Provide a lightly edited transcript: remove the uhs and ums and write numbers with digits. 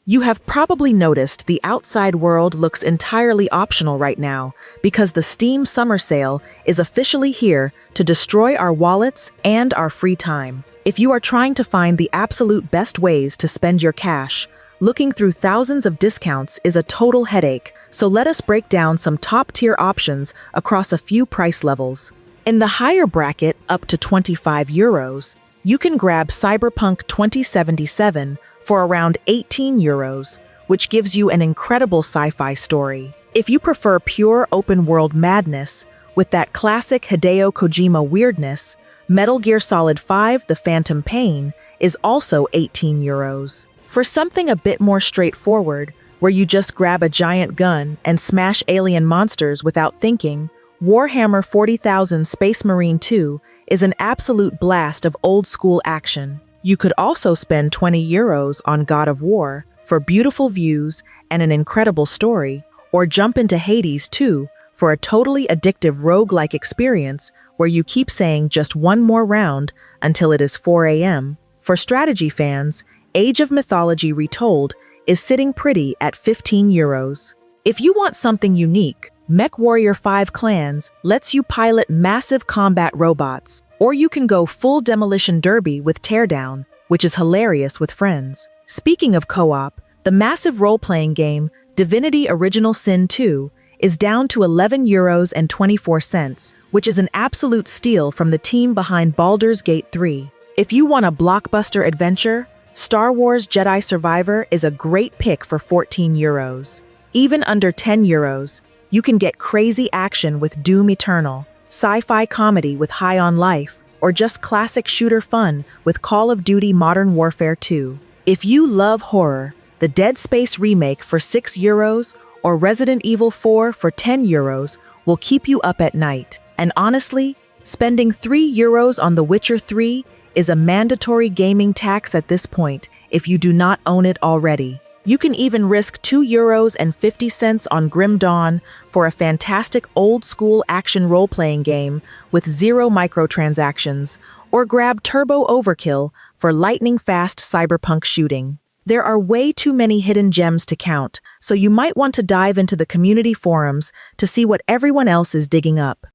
You have probably noticed the outside world looks entirely optional right now because the Steam Summer Sale is officially here to destroy our wallets and our free time. If you are trying to find the absolute best ways to spend your cash, looking through thousands of discounts is a total headache, so let us break down some top-tier options across a few price levels. In the higher bracket, up to €25, you can grab Cyberpunk 2077 for around €18, which gives you an incredible sci-fi story. If you prefer pure open-world madness, with that classic Hideo Kojima weirdness, Metal Gear Solid 5: The Phantom Pain is also €18. For something a bit more straightforward, where you just grab a giant gun and smash alien monsters without thinking, Warhammer 40,000 Space Marine 2 is an absolute blast of old-school action. You could also spend €20 on God of War for beautiful views and an incredible story, or jump into Hades 2 for a totally addictive roguelike experience where you keep saying just one more round until it is 4 a.m. For strategy fans, Age of Mythology Retold is sitting pretty at €15. If you want something unique, MechWarrior 5 Clans lets you pilot massive combat robots, or you can go full Demolition Derby with Teardown, which is hilarious with friends. Speaking of co-op, the massive role-playing game Divinity Original Sin 2 is down to €11.24, which is an absolute steal from the team behind Baldur's Gate 3. If you want a blockbuster adventure, Star Wars Jedi Survivor is a great pick for €14. Even under €10, you can get crazy action with Doom Eternal, sci-fi comedy with High on Life, or just classic shooter fun with Call of Duty Modern Warfare 2. If you love horror, the Dead Space remake for €6 or Resident Evil 4 for €10 will keep you up at night. And honestly, spending €3 on The Witcher 3 is a mandatory gaming tax at this point if you do not own it already. You can even risk €2.50 on Grim Dawn for a fantastic old-school action role-playing game with 0 microtransactions, or grab Turbo Overkill for lightning-fast cyberpunk shooting. There are way too many hidden gems to count, so you might want to dive into the community forums to see what everyone else is digging up.